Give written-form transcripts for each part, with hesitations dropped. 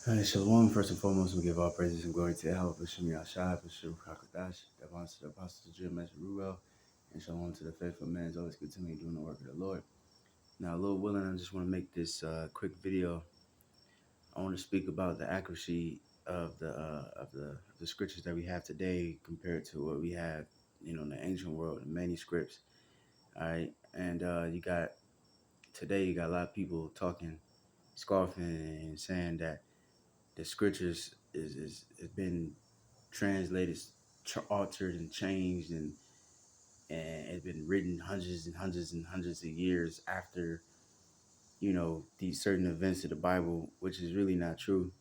Alright, Shalom. First and foremost, we give all praises and glory to Yahweh, B'Shem Yahshua, B'Shem Kakadash, Davon to the apostles, Jim, Master Ruel, and Shalom to the faithful man is always continuing doing the work of the Lord. Now, Lord willing, I just want to make this quick video. I want to speak about the accuracy of the scriptures that we have today compared to what we have, in the ancient world, the manuscripts. All right, and you got a lot of people talking, scoffing, and saying that the scriptures is has been translated, altered, and changed, and it's been written hundreds and hundreds and hundreds of years after these certain events of the Bible, which is really not true.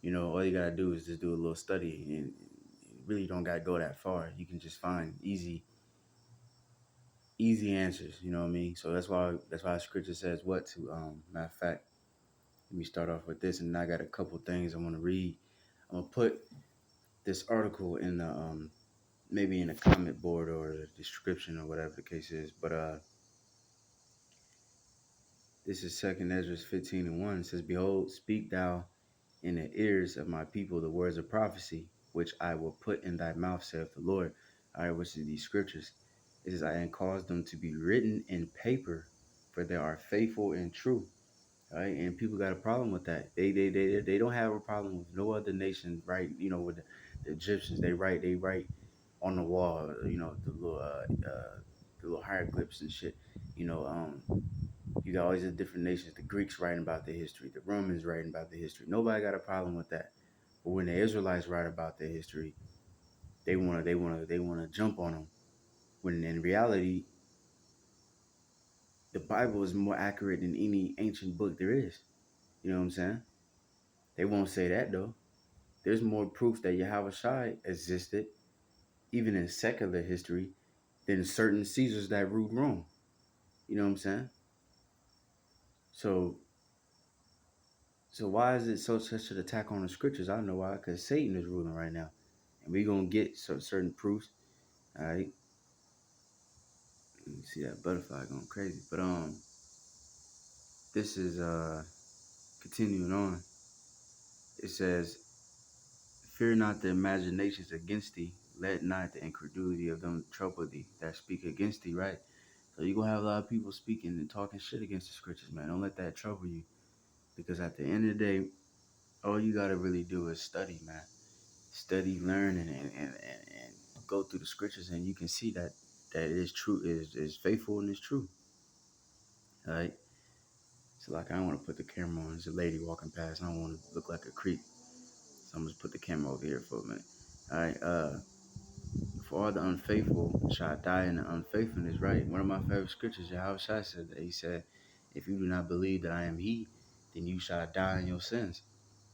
All you gotta do is just do a little study, and you really don't gotta go that far. You can just find easy answers. You know what I mean? So that's why Scripture says what to. Matter of fact, let me start off with this, and I got a couple things I want to read. I'm gonna put this article in the maybe in a comment board or the description or whatever the case is. But this is Second Ezra 15:1. It says, "Behold, speak thou in the ears of my people the words of prophecy, which I will put in thy mouth, saith the Lord." All right, which is these scriptures. It says, "I cause them to be written in paper, for they are faithful and true." All right, and people got a problem with that. They don't have a problem with no other nation, right? With the Egyptians, they write on the wall, the little hieroglyphs and shit. You got all these different nations. The Greeks writing about their history, the Romans writing about their history. Nobody got a problem with that. But when the Israelites write about their history, they wanna jump on them. When in reality, the Bible is more accurate than any ancient book there is. You know what I'm saying? They won't say that though. There's more proof that Yahweh Shai existed, even in secular history, than certain Caesars that ruled Rome. You know what I'm saying? So why is it such an attack on the scriptures? I don't know why, because Satan is ruling right now. And we're gonna get certain proofs. All right. Let me see that butterfly going crazy. But this is continuing on. It says, "Fear not the imaginations against thee, let not the incredulity of them trouble thee that speak against thee," right? So you're gonna have a lot of people speaking and talking shit against the scriptures, man. Don't let that trouble you. Because at the end of the day, all you gotta really do is study, man. Study, learn, and go through the scriptures, and you can see that it is true, is faithful, and is true. All right. So like, I don't want to put the camera on. There's a lady walking past. I don't want to look like a creep. So I'm just put the camera over here for a minute. All right. For all the unfaithful shall die in the unfaithfulness. Right. One of my favorite scriptures, Yahweh Shai said that. He said, "If you do not believe that I am He, then you shall die in your sins."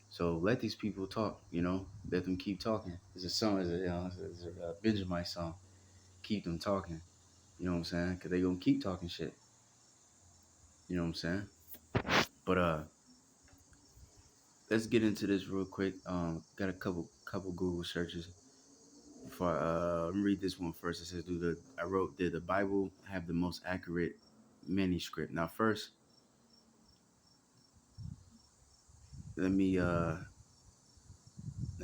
So let these people talk. Let them keep talking. There's a song, it's a Benjamin song. Keep them talking. You know what I'm saying? Because they going to keep talking shit. You know what I'm saying? But let's get into this real quick. Got a couple Google searches. Before let me read this one first. It says, I wrote, did the Bible have the most accurate manuscript? Now first, let me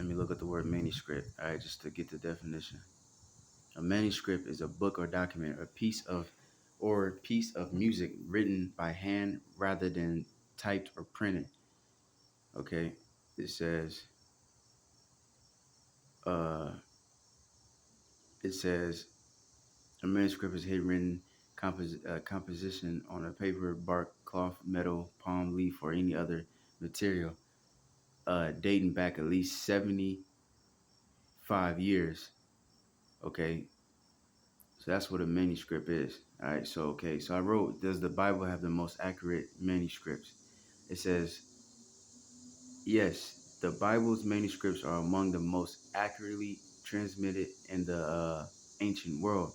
look at the word manuscript. All right, just to get the definition. A manuscript is a book or document, a piece of music written by hand rather than typed or printed. Okay, it says uh it says a manuscript is handwritten composition on a paper, bark, cloth, metal, palm leaf, or any other material, dating back at least 75 years. Okay, so that's what a manuscript is. All right, so I wrote, does the Bible have the most accurate manuscripts? It says, yes, the Bible's manuscripts are among the most accurately transmitted in the ancient world,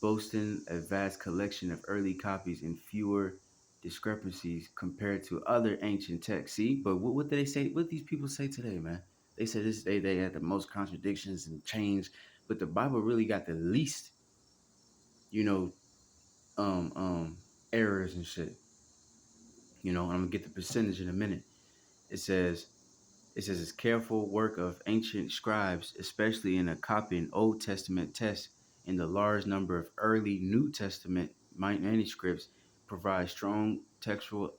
boasting a vast collection of early copies and fewer discrepancies compared to other ancient texts. See, but what do they say? What these people say today, man? They said they had the most contradictions and change, but the Bible really got the least, you know, errors and shit. I'm gonna get the percentage in a minute. It says it's careful work of ancient scribes, especially in a copying Old Testament text and the large number of early New Testament manuscripts provide strong textual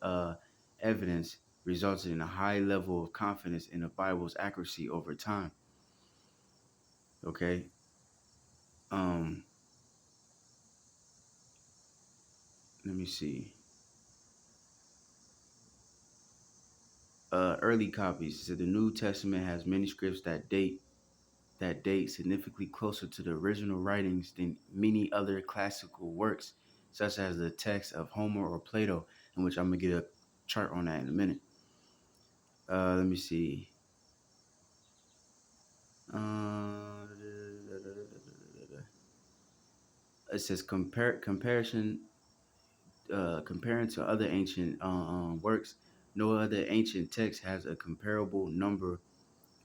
evidence, resulting in a high level of confidence in the Bible's accuracy over time. Okay. Um, Let me see. Early copies. So the New Testament has manuscripts that date significantly closer to the original writings than many other classical works, such as the texts of Homer or Plato, in which I'm gonna get a chart on that in a minute. Let me see. It says comparing to other ancient works. No other ancient text has a comparable number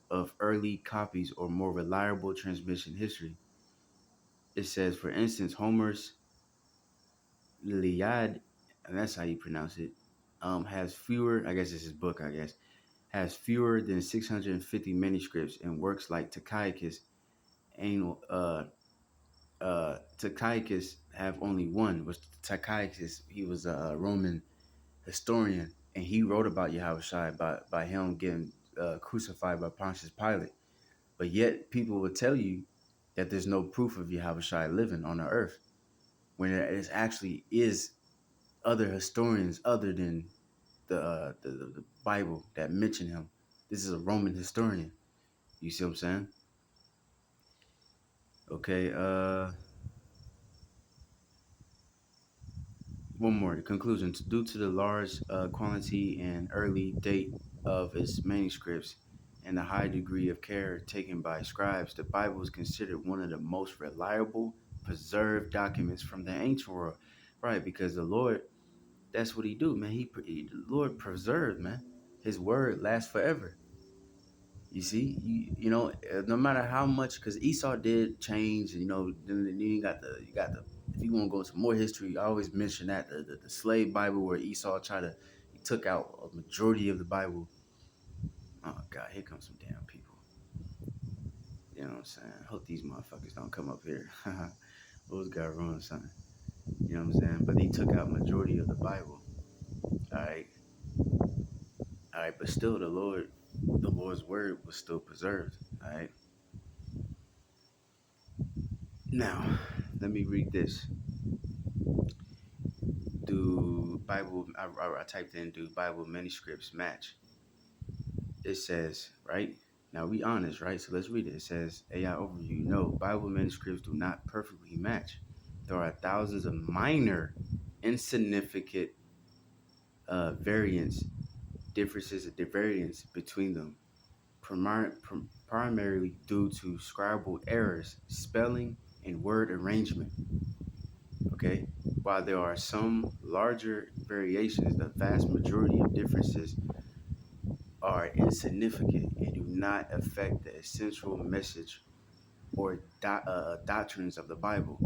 of early copies or more reliable transmission history. It says, for instance, Homer's Iliad, and that's how you pronounce it, has fewer, I guess it's his book, I guess, has fewer than 650 manuscripts, and works like Tychicus have only one. Was Tychicus, he was a Roman historian, and he wrote about Yahushua by him getting crucified by Pontius Pilate. But yet, people will tell you that there's no proof of Yahushua living on the earth, when there actually is other historians other than the Bible that mention him. This is a Roman historian. You see what I'm saying? Okay. One more. The conclusion. Due to the large quantity and early date of its manuscripts and the high degree of care taken by scribes, the Bible is considered one of the most reliable preserved documents from the ancient world. Right, because the Lord, that's what He do, man. The Lord preserved, man. His word lasts forever. You see, no matter how much, because Esau did change. Then you got the. If you want to go into more history, I always mention that the slave Bible where Esau he took out a majority of the Bible. Oh God, here comes some damn people. You know what I'm saying? I hope these motherfuckers don't come up here. Those guys ruin something. You know what I'm saying? But he took out majority of the Bible. All right, all right, but still, the Lord's word was still preserved. All right. Now, let me read this. Do Bible? I typed in, do Bible manuscripts match? It says, right? Now we honest, right? So let's read it. It says, AI overview. No, Bible manuscripts do not perfectly match. There are thousands of minor, insignificant variants, variance between them, primarily due to scribal errors, spelling, and word arrangement. Okay, while there are some larger variations, the vast majority of differences are insignificant and do not affect the essential message or doctrines of the Bible.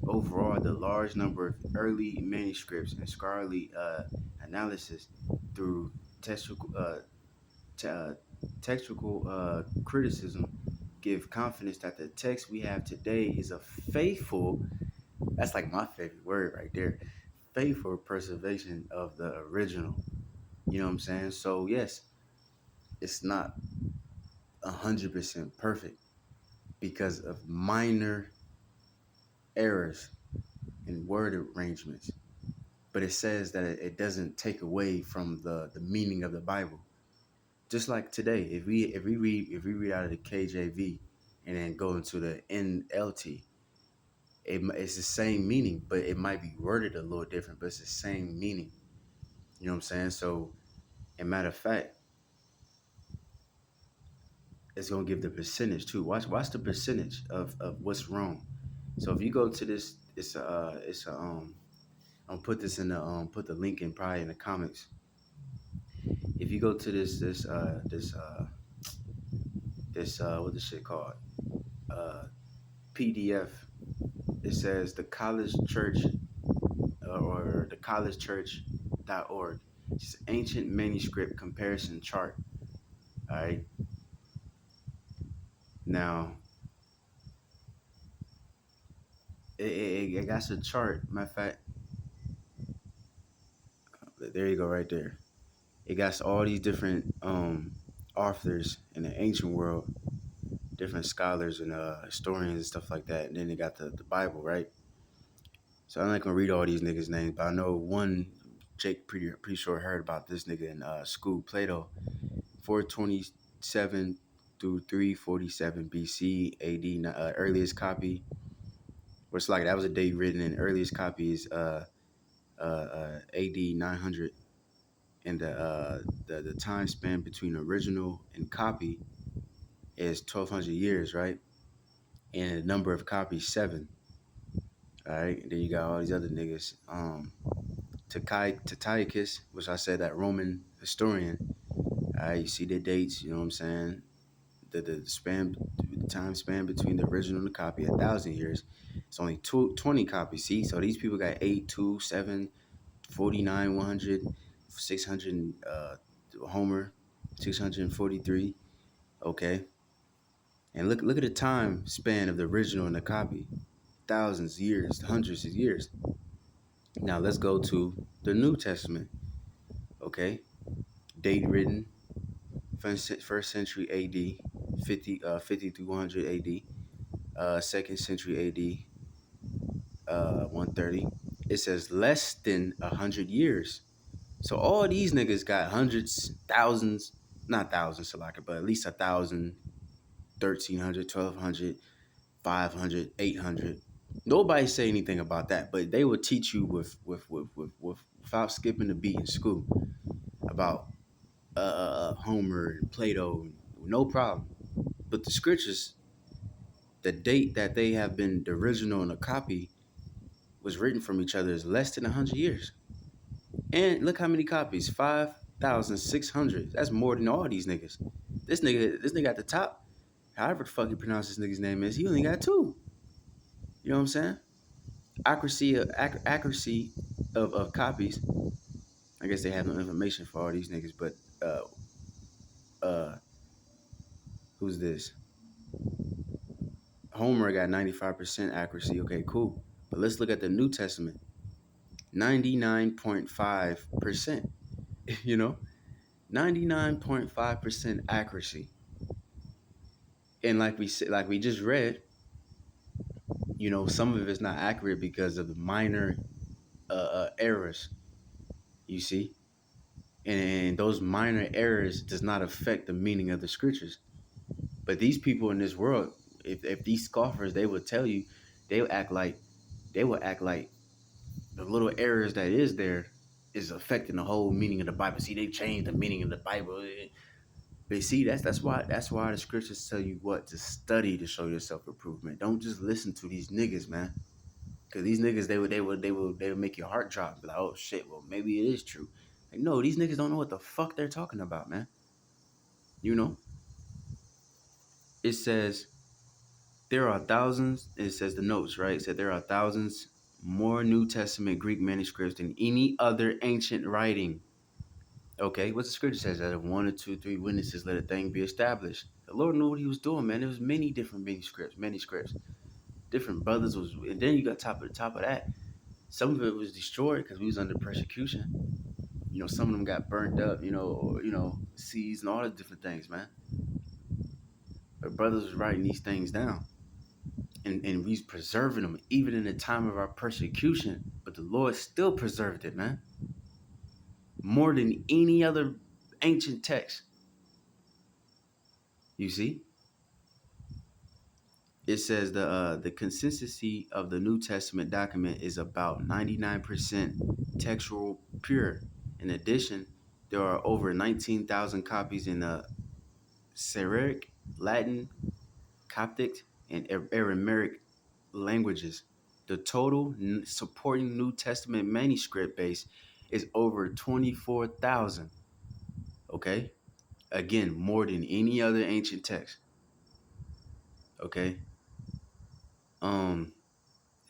Overall, the large number of early manuscripts and scholarly analysis through textual, t- uh, textual criticism give confidence that the text we have today is a faithful, that's like my favorite word right there, faithful preservation of the original. You know what I'm saying? So yes, it's not 100% perfect because of minor errors in word arrangements. But it says that it doesn't take away from the meaning of the Bible. Just like today, if we read out of the KJV and then go into the NLT, it's the same meaning, but it might be worded a little different, but it's the same meaning. You know what I'm saying? So, and matter of fact, it's gonna give the percentage too. Watch the percentage of what's wrong. So if you go to this, I'll put this in the put the link in probably in the comments. If you go to this what this shit called, uh PDF, it says the college church or the collegechurch.org. It's an ancient manuscript comparison chart. All right. Now, it got a chart. Matter of fact, there you go, right there. It got all these different authors in the ancient world, different scholars and historians and stuff like that. And then they got the Bible, right? So I'm not gonna read all these niggas' names, but I know one. Jake pretty sure heard about this nigga in school. Plato, 427 through 347 BC AD. Earliest copy, what's like that was a date written in. Earliest copy is AD 900, and the time span between original and copy is 1200 years, right? And the number of copies seven. All right, and then you got all these other niggas. Tatiacus, which I said that Roman historian. All right, you see the dates. You know what I'm saying? The time span between the original and the copy, 1,000 years. It's only 20 copies. See, so these people got 8, 2, 7, 49, 100, 600. Homer, 643. Okay, and look at the time span of the original and the copy. Thousands of years, hundreds of years. Now let's go to the New Testament. Okay, date written first century AD, 50 through 100 AD, second century AD, 130. It says less than 100 years. So all these niggas got hundreds, thousands, not thousands, Salaka, but at least 1,000, 1,300, 1,200, 500, 800. Nobody say anything about that, but they would teach you without skipping a beat in school about Homer and Plato, no problem. But the scriptures, the date that they have been the original and a copy was written from each other is less than 100 years. And look how many copies, 5,600. That's more than all these niggas. This nigga at the top, however the fuck you pronounce this nigga's name is, he only got two. You know what I'm saying? Accuracy of copies. I guess they have no information for all these niggas, but uh, who's this? Homer got 95% accuracy. Okay, cool. But let's look at the New Testament. 99.5%. You know, 99.5% accuracy. And like we just read, you know, some of it's not accurate because of the minor errors. You see, and those minor errors does not affect the meaning of the scriptures. But these people in this world, if these scoffers, they would tell you, they would act like the little errors that is there is affecting the whole meaning of the Bible. See, they changed the meaning of the Bible. But see, that's why the scriptures tell you what to study to show yourself improvement. Don't just listen to these niggas, man. Cause these niggas they would make your heart drop. Be like, oh shit, well maybe it is true. Like, no, these niggas don't know what the fuck they're talking about, man. You know, it says there are thousands. It says the notes, right? It said there are thousands more New Testament Greek manuscripts than any other ancient writing. Okay, what the scripture says that if one or two, three witnesses let a thing be established. The Lord knew what He was doing, man. There was many different manuscripts. Different brothers was, and then you got top of that. Some of it was destroyed because we was under persecution. You know, some of them got burnt up. Seized and all the different things, man. But brothers was writing these things down, and we was preserving them even in the time of our persecution. But the Lord still preserved it, man. More than any other ancient text. You see, it says the consistency of the New Testament document is about 99% textual pure. In addition, there are over 19,000 copies in the Syriac, Latin, Coptic, and Aramaic languages. The total supporting New Testament manuscript base is over 24,000. Okay? Again, more than any other ancient text. Okay? Um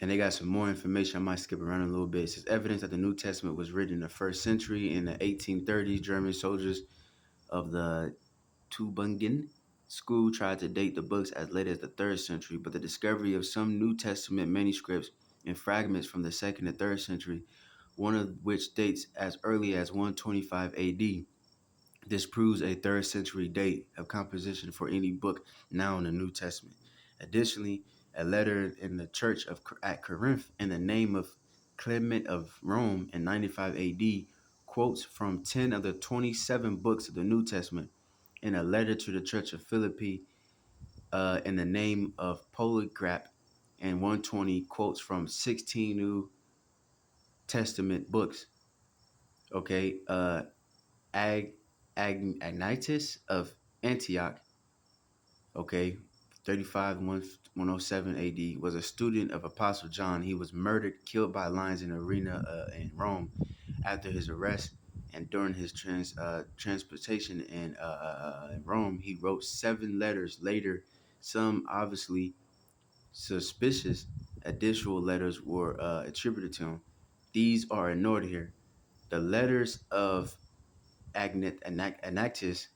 And they got some more information. I might skip around a little bit. It says evidence that the New Testament was written in the first century. In the 1830s, German soldiers of the Tübingen school tried to date the books as late as the 3rd century, but the discovery of some New Testament manuscripts and fragments from the 2nd and 3rd century, one of which dates as early as 125 AD, this proves a 3rd century date of composition for any book now in the New Testament. Additionally, a letter in the church at Corinth in the name of Clement of Rome in 95 AD quotes from 10 of the 27 books of the New Testament. In a letter to the church of Philippi in the name of Polycarp and 120 quotes from 16 New Testament books. Okay, Agnitis of Antioch, okay, 35 107 AD, was a student of Apostle John. He was murdered, killed by lions in an arena in Rome after his arrest. And during his transportation in Rome, he wrote 7 letters later. Some obviously suspicious additional letters were attributed to him. These are ignored here. The letters of Anactus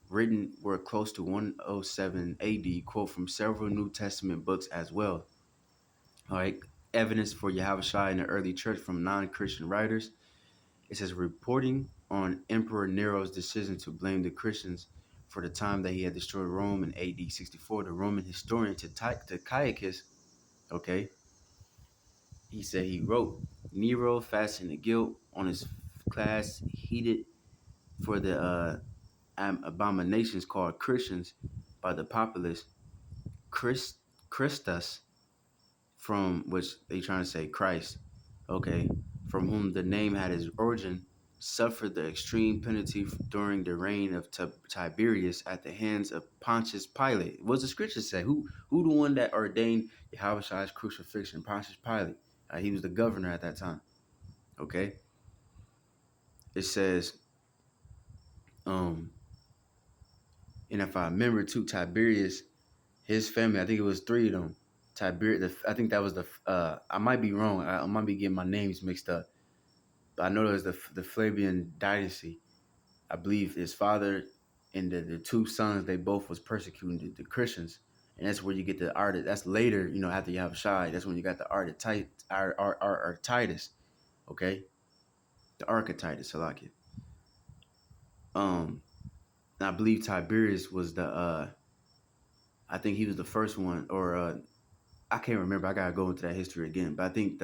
written were close to 107 AD, quote from several New Testament books as well. All right, evidence for Yahushua in the early church from non-Christian writers. It says reporting on Emperor Nero's decision to blame the Christians for the time that he had destroyed Rome in AD 64. The Roman historian Tychicus, okay, he said he wrote, Nero fastened the guilt on his class heated for the abominations called Christians by the populace. Christus, from which they trying to say Christ, okay, from whom the name had its origin, suffered the extreme penalty during the reign of Tiberius at the hands of Pontius Pilate. What does the scripture say? Who the one that ordained Yahweh's crucifixion? Pontius Pilate. He was the governor at that time. Okay. It says, um, and if I remember too, Tiberius, his family, I think it was 3 of them. Tiberius, I think that was I might be wrong. I might be getting my names mixed up. But I know it was the Flavian dynasty. I believe his father and the 2 sons, they both was persecuting the Christians. And that's where you get the art. That's later, after you have Shai. That's when you got the Titus, okay? The Archetitus, Salakia. And I believe Tiberius was I think he was the first one, or I can't remember. I gotta go into that history again. But I think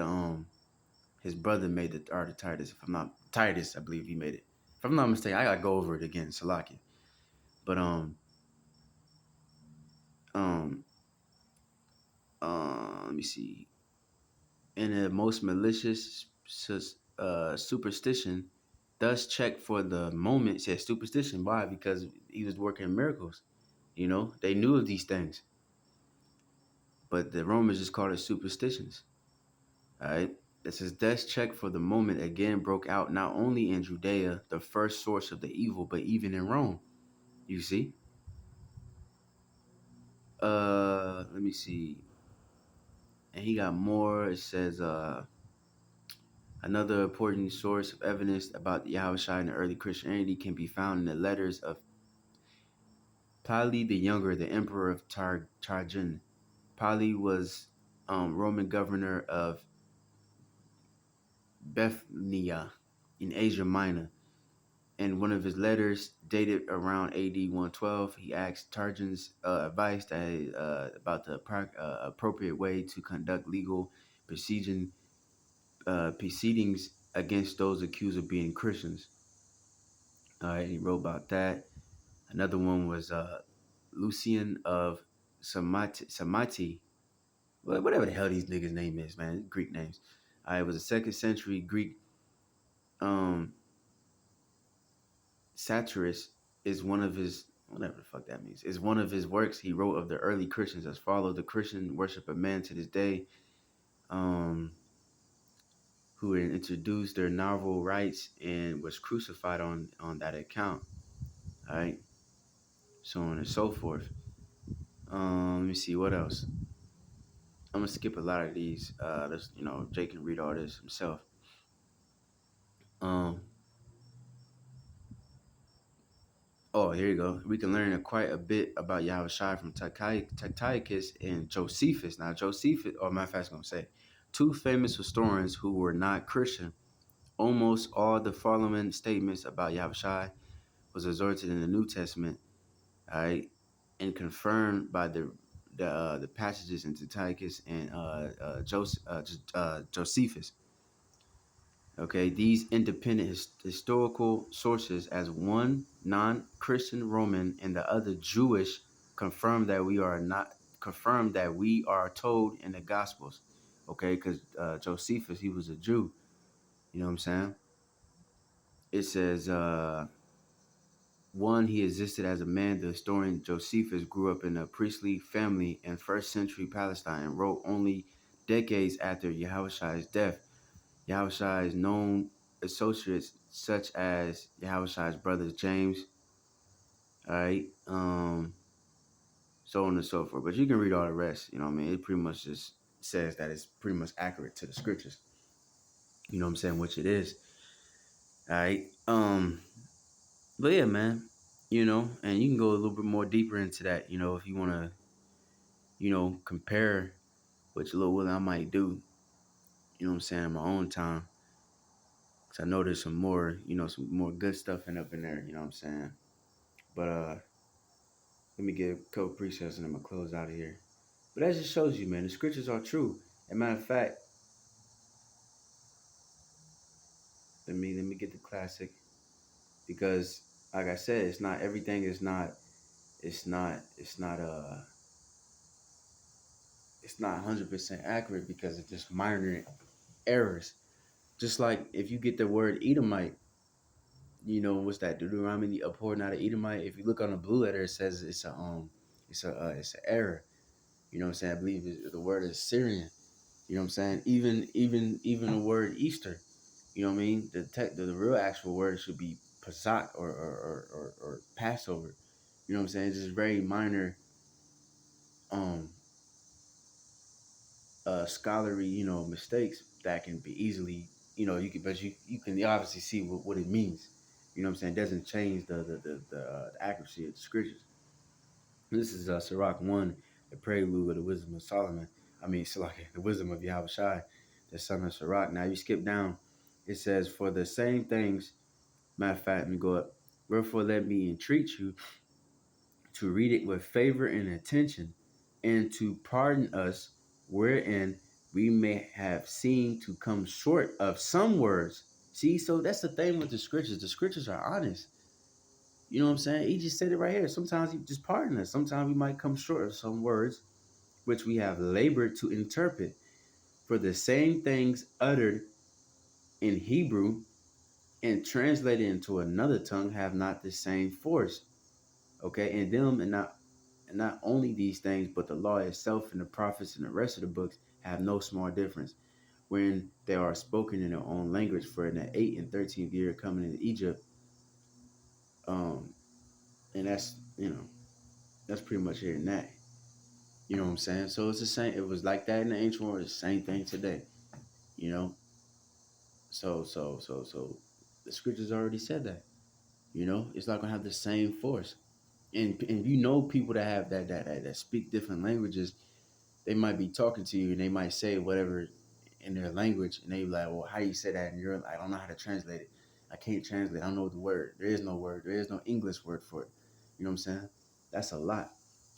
his brother made the art of Titus. If I'm not Titus, I believe he made it. If I'm not mistaken, I gotta go over it again, Salakia. But um let me see. In a most malicious superstition, thus check for the moment. Says superstition. Why? Because he was working miracles. They knew of these things, but the Romans just called it superstitions. All right. This is death check for the moment again broke out not only in Judea, the first source of the evil, but even in Rome. You see? Let me see. And he got more. It says another important source of evidence about the Yahushua and early Christianity can be found in the letters of Pali the Younger, the emperor of Trajan. Pali was Roman governor of Bithynia in Asia Minor. In one of his letters dated around AD 112, he asked Trajan's advice about the appropriate way to conduct legal proceedings against those accused of being Christians. All right, he wrote about that. Another one was Lucian of Samati, whatever the hell these niggas' name is, man, Greek names. It was a 2nd century Greek satirist. Is one of his, whatever the fuck that means, is one of his works he wrote of the early Christians as follows. The Christian worship of man to this day, who introduced their novel rites and was crucified on that account. All right, so on and so forth. Let me see what else. I'm gonna skip a lot of these. This, Jay can read all this himself. Um, oh, here you go. We can learn quite a bit about Yahushua from Tacticus and Josephus. Now, Josephus, or my fast gonna say, two famous historians who were not Christian. Almost all the following statements about Yahushua was exhorted in the New Testament, all right, and confirmed by the passages in Tacticus and Josephus. Okay, these independent historical sources, as one non-Christian Roman and the other Jewish, confirm that we are not confirm that we are told in the Gospels. Okay, because Josephus, he was a Jew. You know what I'm saying? It says one, he existed as a man. The historian Josephus grew up in a priestly family in first century Palestine and wrote only decades after Yahushua's death. Yahushua's known associates, such as Yahushua's brothers James, all right, so on and so forth. But you can read all the rest. You know what I mean? It pretty much just says that it's pretty much accurate to the scriptures. You know what I'm saying? Which it is. All right. But yeah, man. And you can go a little bit more deeper into that. If you want to, compare which little what I might do. You know what I'm saying? In my own time. Cause I know there's some more good stuff up in there. You know what I'm saying? But let me get a couple precepts and I'm gonna close out of here. But that just shows you, man, the scriptures are true. As a matter of fact, let me get the classic because, like I said, it's not everything. It's not 100% accurate because it's just minor errors. Just like if you get the word Edomite, what's that? Deuteronomy abhor not an Edomite. If you look on the blue letter, it says it's an error. You know what I'm saying? I believe the word is Syrian. You know what I'm saying? Even the word Easter. You know what I mean? The real actual word should be Pesach or Passover. You know what I'm saying? It's just very minor um scholarly, mistakes that can be easily, you can obviously see what it means. You know what I'm saying? It doesn't change the accuracy of the scriptures. This is Sirach 1, the prelude of the wisdom of Solomon. I mean, the wisdom of Yahweh Shai, the son of Sirach. Now you skip down, it says, for the same things, matter of fact, let me go up. Wherefore let me entreat you to read it with favor and attention, and to pardon us wherein we may have seen to come short of some words. See, so that's the thing with the scriptures. The scriptures are honest. You know what I'm saying? He just said it right here. Sometimes he just pardon us. Sometimes we might come short of some words which we have labored to interpret. For the same things uttered in Hebrew and translated into another tongue have not the same force. Okay, and them and not only these things, but the law itself and the prophets and the rest of the books have no small difference when they are spoken in their own language. For in the 8th and 13th year coming into Egypt, um, and that's pretty much here and that. You know what I'm saying? So it's the same. It was like that in the ancient world. It's the same thing today. You know. So the scriptures already said that. It's not gonna have the same force. And people that have that speak different languages, they might be talking to you and they might say whatever in their language, and they be like, well, how you say that? And you're like, I don't know how to translate it. I can't translate. I don't know the word. There is no word. There is no English word for it. You know what I'm saying? That's a lot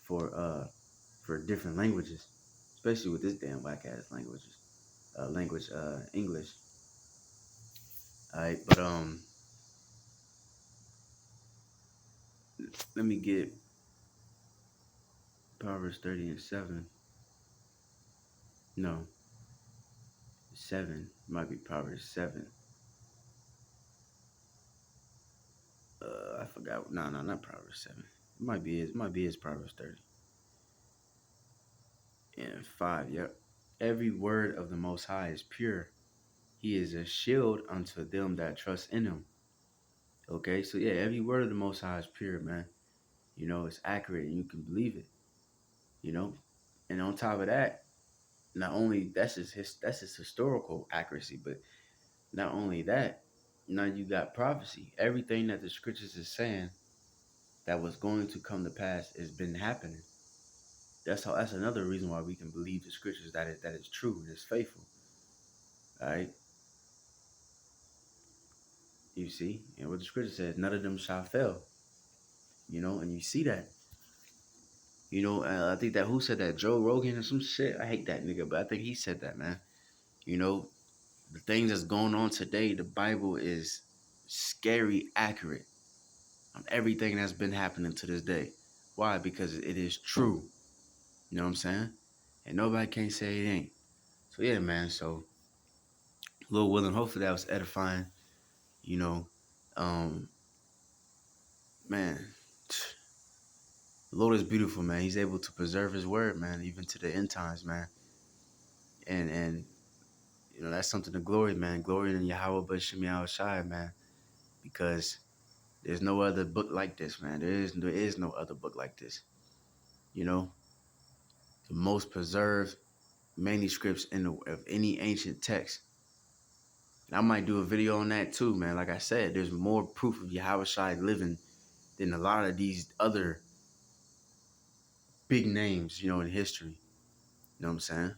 for different languages, especially with this damn whack ass language English. All right, but let me get Proverbs 30:7. No, 7. It might be Proverbs 7. I forgot. No, not Proverbs 7. It might be his Proverbs 30 and 5. Yep. Every word of the Most High is pure. He is a shield unto them that trust in him. Okay, so yeah, every word of the Most High is pure, man. It's accurate and you can believe it. You know, and on top of that, Not only that's just historical accuracy, but not only that, now you got prophecy. Everything that the scriptures is saying that was going to come to pass has been happening. That's another reason why we can believe the scriptures that is true and is faithful. All right. You see, and what the scripture says, none of them shall fail. And you see that. I think that who said that? Joe Rogan or some shit. I hate that nigga, but I think he said that, man. You know, the things that's going on today, the Bible is scary accurate on everything that's been happening to this day. Why? Because it is true. You know what I'm saying? And nobody can say it ain't. So yeah, man. So Lil Willing, hopefully that was edifying. You know, um, man, the Lord is beautiful, man. He's able to preserve His word, man, even to the end times, man. And that's something to glory, man. Glory in Yahweh Bashim Shai, man, because there's no other book like this, man. There is no other book like this. You know, the most preserved manuscripts of any ancient text. And I might do a video on that too, man. Like I said, there's more proof of Yahweh Shai living than a lot of these other big names, in history. You know what I'm saying?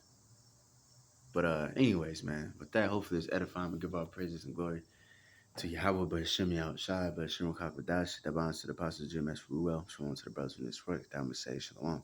But anyways, man, with that, hopefully it's edifying. We give our praises and glory to Yahweh, but Hashem Shai, but Hashem Kakadash, that bonds to the apostles, Jim S. Ruel, shalom to the brothers in this work. That would say shalom.